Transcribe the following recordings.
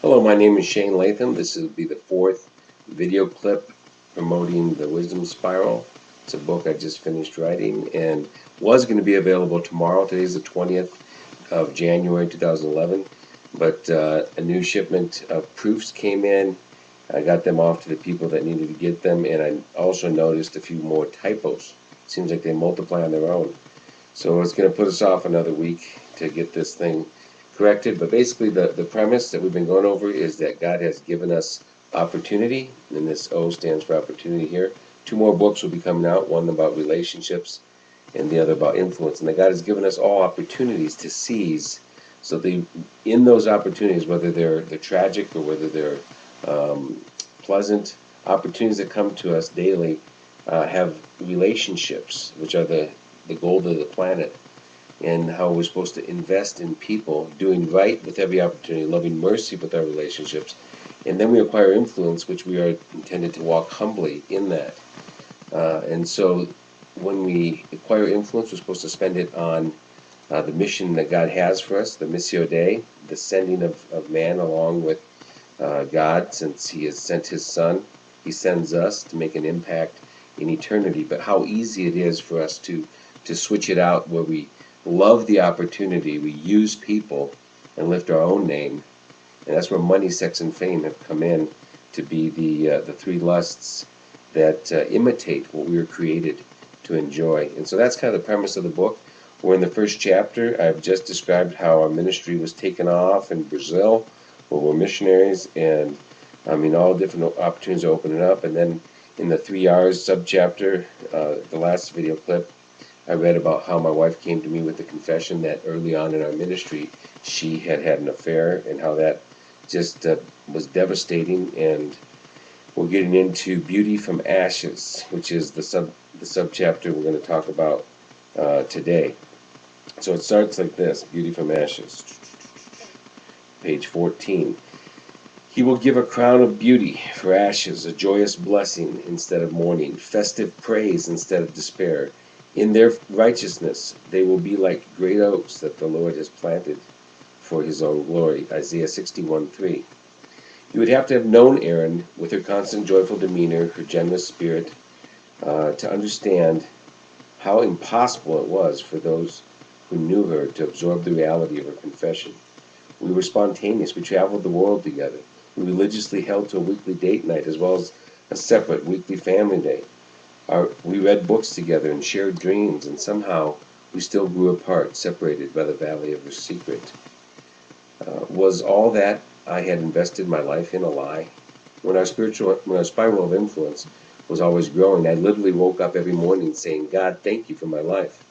Hello, my name is Shane Latham. This will be the fourth video clip promoting the Wisdom Spiral. It's a book I just finished writing and was going to be available tomorrow. Today's the 20th of January 2011, but a new shipment of proofs came in. I got them off to the people that needed to get them, and I also noticed a few more typos. Seems like they multiply on their own. So it's going to put us off another week to get this thing corrected. But basically, the premise that we've been going over is that God has given us opportunity, and this O stands for opportunity here. Two more books will be coming out, one about relationships and the other about influence. And that God has given us all opportunities to seize. So in those opportunities, whether they're tragic or whether they're pleasant, opportunities that come to us daily have relationships, which are the gold of the planet, and how we're supposed to invest in people, doing right with every opportunity, loving mercy with our relationships. And then we acquire influence, which we are intended to walk humbly in that. And so when we acquire influence, we're supposed to spend it on the mission that God has for us, the Missio Dei, the sending of man along with God, since He has sent His Son. He sends us to make an impact in eternity. But how easy it is for us to switch it out where we love the opportunity, we use people and lift our own name. And that's where money, sex, and fame have come in to be the three lusts that imitate what we were created to enjoy. And so that's kind of the premise of the book. We're in the first chapter. I've just described how our ministry was taken off in Brazil, where we're missionaries, and I mean, all different opportunities are opening up. And then in the 3 R's subchapter, the last video clip, I read about how my wife came to me with the confession that early on in our ministry she had had an affair, and how that just was devastating. And we're getting into beauty from ashes, which is the subchapter we're going to talk about today. So it starts like this: beauty from ashes, page 14. He will give a crown of beauty for ashes, a joyous blessing instead of mourning, festive praise instead of despair. In their righteousness they will be like great oaks that the Lord has planted for His own glory. Isaiah 61:3. You would have to have known Erin with her constant joyful demeanor, her generous spirit, to understand how impossible it was for those who knew her to absorb the reality of her confession. We were spontaneous. We traveled the world together. We religiously held to a weekly date night as well as a separate weekly family day. We read books together and shared dreams, and somehow we still grew apart, separated by the valley of the secret. Was all that I had invested my life in a lie? When our spiral of influence was always growing, I literally woke up every morning saying, "God, thank you for my life."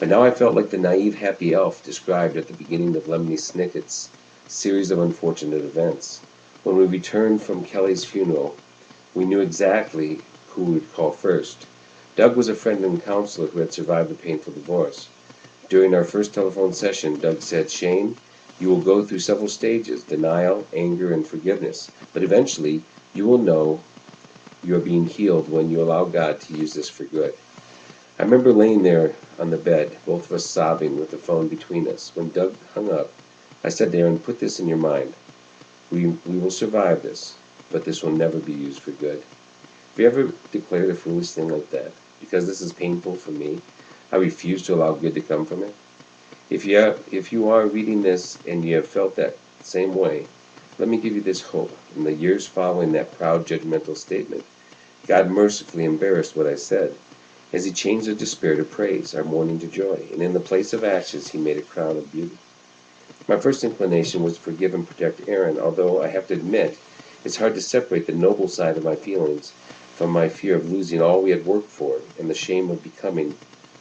But now I felt like the naive happy elf described at the beginning of Lemony Snicket's series of unfortunate events. When we returned from Kelly's funeral, we knew exactly who we would call first. Doug was a friend and counselor who had survived a painful divorce. During our first telephone session, Doug said, "Shane, you will go through several stages: denial, anger, and forgiveness. But eventually, you will know you are being healed when you allow God to use this for good." I remember laying there on the bed, both of us sobbing with the phone between us. When Doug hung up, I said to Erin, "Put this in your mind. We will survive this, but this will never be used for good." Have you ever declared a foolish thing like that? Because this is painful for me, I refuse to allow good to come from it. If you are reading this and you have felt that same way, let me give you this hope. In the years following that proud, judgmental statement, God mercifully embarrassed what I said, as He changed our despair to praise, our mourning to joy, and in the place of ashes He made a crown of beauty. My first inclination was to forgive and protect Erin, although I have to admit it's hard to separate the noble side of my feelings from my fear of losing all we had worked for and the shame of becoming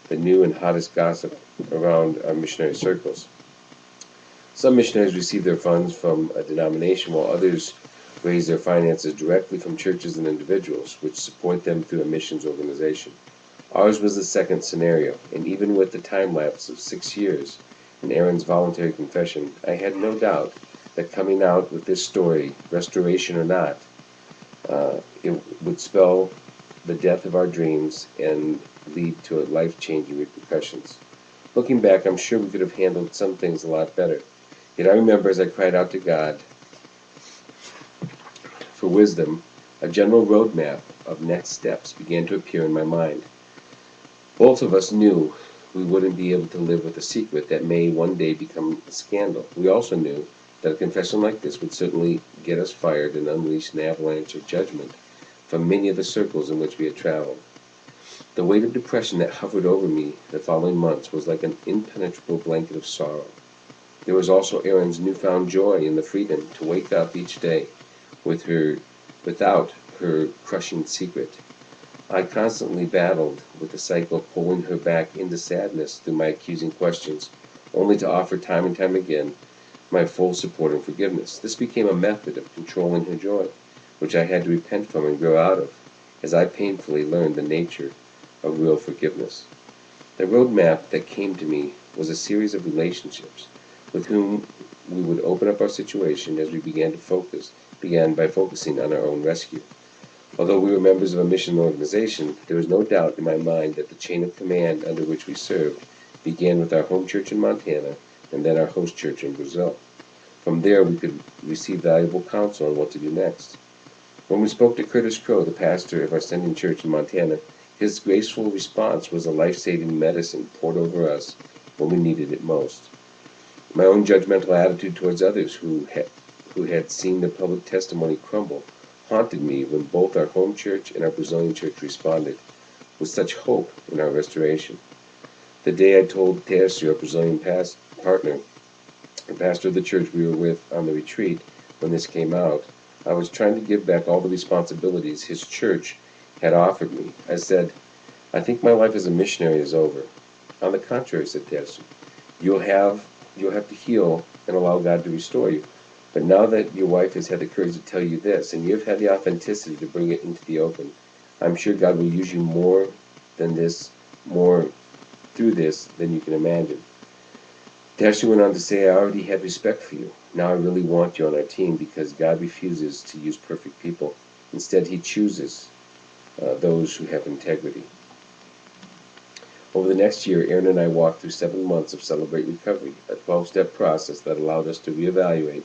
the new and hottest gossip around our missionary circles. Some missionaries receive their funds from a denomination, while others raise their finances directly from churches and individuals, which support them through a missions organization. Ours was the second scenario, and even with the time lapse of 6 years in Erin's voluntary confession, I had no doubt that coming out with this story, restoration or not, it would spell the death of our dreams and lead to life-changing repercussions. Looking back, I'm sure we could have handled some things a lot better. Yet I remember as I cried out to God for wisdom, a general roadmap of next steps began to appear in my mind. Both of us knew we wouldn't be able to live with a secret that may one day become a scandal. We also knew that a confession like this would certainly get us fired and unleash an avalanche of judgment from many of the circles in which we had traveled. The weight of depression that hovered over me the following months was like an impenetrable blanket of sorrow. There was also Erin's newfound joy in the freedom to wake up each day with her, without her crushing secret. I constantly battled with the cycle of pulling her back into sadness through my accusing questions, only to offer time and time again my full support and forgiveness. This became a method of controlling her joy, which I had to repent from and grow out of, as I painfully learned the nature of real forgiveness. The roadmap that came to me was a series of relationships with whom we would open up our situation as we began by focusing on our own rescue. Although we were members of a mission organization, there was no doubt in my mind that the chain of command under which we served began with our home church in Montana and then our host church in Brazil. From there, we could receive valuable counsel on what to do next. When we spoke to Curtis Crow, the pastor of our sending church in Montana, his graceful response was a life-saving medicine poured over us when we needed it most. My own judgmental attitude towards others who had seen the public testimony crumble haunted me when both our home church and our Brazilian church responded with such hope in our restoration. The day I told Tercio, our Brazilian partner, the pastor of the church we were with on the retreat, when this came out, I was trying to give back all the responsibilities his church had offered me. I said, "I think my life as a missionary is over." "On the contrary," said Tercio, you'll have to heal and allow God to restore you. But now that your wife has had the courage to tell you this, and you've had the authenticity to bring it into the open, I'm sure God will use you more through this than you can imagine. Tercio went on to say, "I already had respect for you. Now I really want you on our team because God refuses to use perfect people. Instead, He chooses those who have integrity." Over the next year, Erin and I walked through 7 months of Celebrate Recovery, a 12-step process that allowed us to reevaluate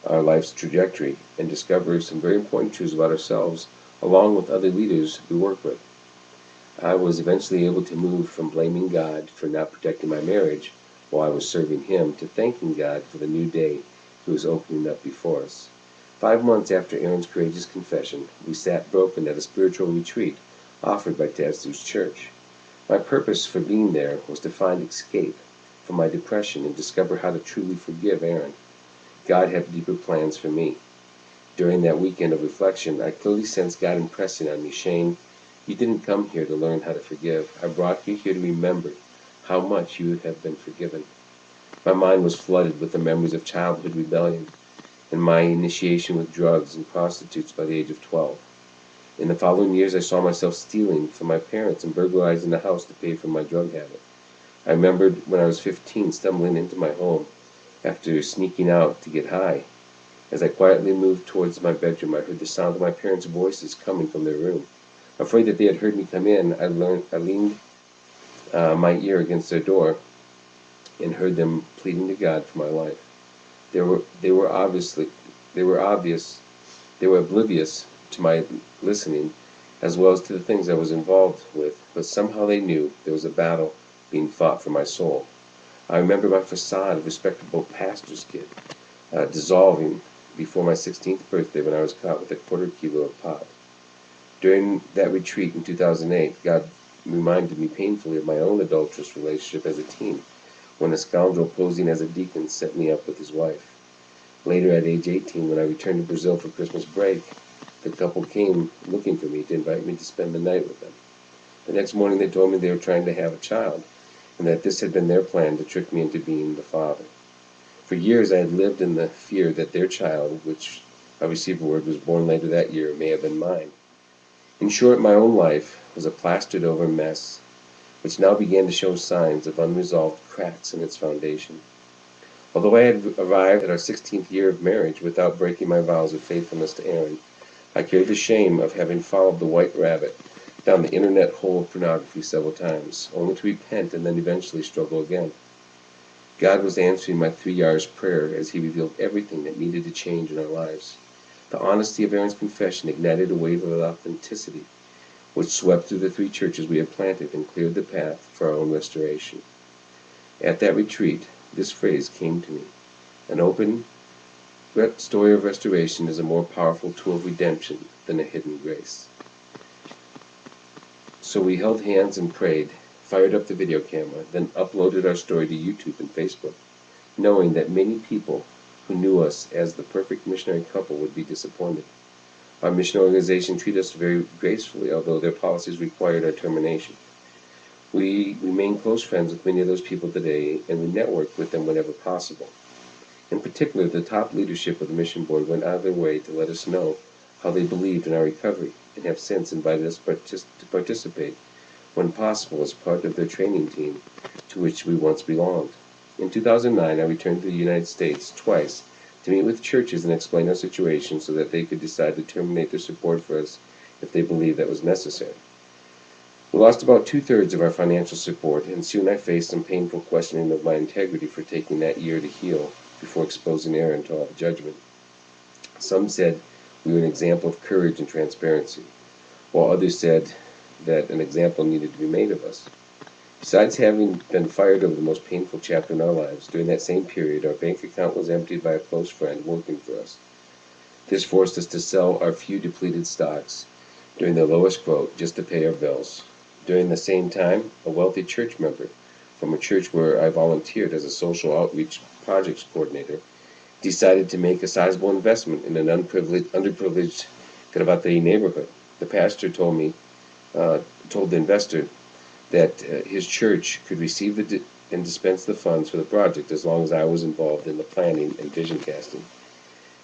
our life's trajectory and discover some very important truths about ourselves, along with other leaders we work with. I was eventually able to move from blaming God for not protecting my marriage while I was serving Him to thanking God for the new day He was opening up before us. 5 months after Erin's courageous confession, we sat broken at a spiritual retreat offered by Tazdu's church. My purpose for being there was to find escape from my depression and discover how to truly forgive Erin. God had deeper plans for me. During that weekend of reflection, I clearly sensed God impressing on me, "Shane, you didn't come here to learn how to forgive. I brought you here to remember how much you have been forgiven." My mind was flooded with the memories of childhood rebellion and my initiation with drugs and prostitutes by the age of 12. In the following years, I saw myself stealing from my parents and burglarizing the house to pay for my drug habit. I remembered when I was 15 stumbling into my home after sneaking out to get high. As I quietly moved towards my bedroom, I heard the sound of my parents' voices coming from their room. Afraid that they had heard me come in, I leaned my ear against their door and heard them pleading to God for my life. They were oblivious to my listening, as well as to the things I was involved with, but somehow they knew there was a battle being fought for my soul. I remember my facade of respectable pastor's kid dissolving before my 16th birthday when I was caught with a quarter-kilo of pot. During that retreat in 2008, God reminded me painfully of my own adulterous relationship as a teen, when a scoundrel posing as a deacon set me up with his wife. Later, at age 18, when I returned to Brazil for Christmas break, the couple came looking for me to invite me to spend the night with them. The next morning, they told me they were trying to have a child, and that this had been their plan to trick me into being the father. For years, I had lived in the fear that their child, which I received word was born later that year, may have been mine. In short, my own life was a plastered-over mess, which now began to show signs of unresolved cracks in its foundation. Although I had arrived at our 16th year of marriage without breaking my vows of faithfulness to Erin, I carried the shame of having followed the white rabbit down the internet hole of pornography several times, only to repent and then eventually struggle again. God was answering my 3 hours prayer as He revealed everything that needed to change in our lives. The honesty of Aaron's confession ignited a wave of authenticity, which swept through the 3 churches we had planted and cleared the path for our own restoration. At that retreat, this phrase came to me: an open story of restoration is a more powerful tool of redemption than a hidden grace. So we held hands and prayed, fired up the video camera, then uploaded our story to YouTube and Facebook, knowing that many people who knew us as the perfect missionary couple would be disappointed. Our mission organization treated us very gracefully, although their policies required our termination. We remain close friends with many of those people today, and we network with them whenever possible. In particular, the top leadership of the mission board went out of their way to let us know how they believed in our recovery, and have since invited us to participate, when possible, as part of their training team to which we once belonged. In 2009, I returned to the United States twice to meet with churches and explain our situation so that they could decide to terminate their support for us if they believed that was necessary. We lost about 2/3 of our financial support, and soon I faced some painful questioning of my integrity for taking that year to heal before exposing Aaron to all the judgment. Some said we were an example of courage and transparency, while others said that an example needed to be made of us. Besides having been fired over the most painful chapter in our lives, during that same period our bank account was emptied by a close friend working for us. This forced us to sell our few depleted stocks during the lowest quote just to pay our bills. During the same time, a wealthy church member from a church where I volunteered as a social outreach projects coordinator decided to make a sizable investment in an underprivileged Karabatei neighborhood. The pastor told the investor that his church could receive and dispense the funds for the project as long as I was involved in the planning and vision casting.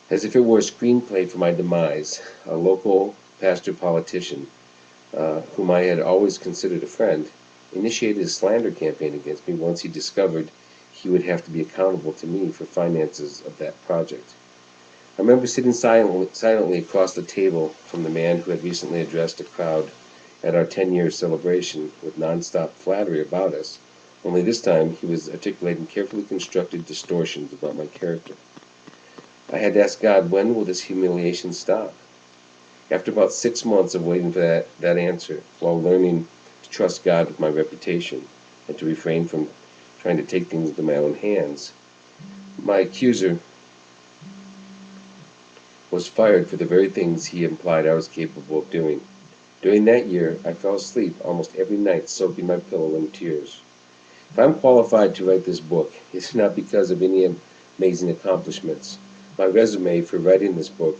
As if it were a screenplay for my demise, a local pastor politician, whom I had always considered a friend, initiated a slander campaign against me once he discovered he would have to be accountable to me for finances of that project. I remember sitting silently across the table from the man who had recently addressed a crowd at our 10-year celebration with nonstop flattery about us, only this time he was articulating carefully constructed distortions about my character. I had to ask God, when will this humiliation stop? After about 6 months of waiting for that answer, while learning to trust God with my reputation and to refrain from trying to take things into my own hands, my accuser was fired for the very things he implied I was capable of doing. During that year, I fell asleep almost every night soaking my pillow in tears. If I'm qualified to write this book, it's not because of any amazing accomplishments. My resume for writing this book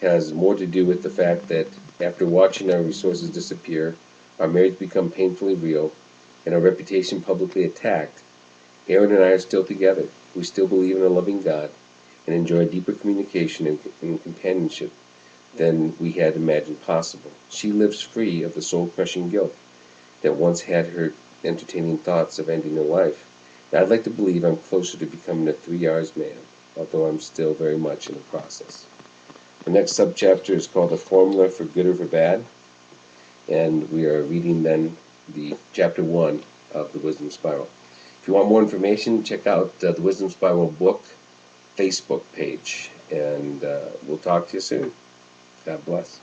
has more to do with the fact that after watching our resources disappear, our marriage become painfully real, and our reputation publicly attacked, Aaron and I are still together. We still believe in a loving God and enjoy deeper communication and companionship than we had imagined possible. She lives free of the soul-crushing guilt that once had her entertaining thoughts of ending her life. And I'd like to believe I'm closer to becoming a 3 R's man, although I'm still very much in the process. The next subchapter is called The Formula for Good or for Bad, and we are reading then the chapter 1 of the Wisdom Spiral. If you want more information, check out the Wisdom Spiral book Facebook page, and we'll talk to you soon. God bless.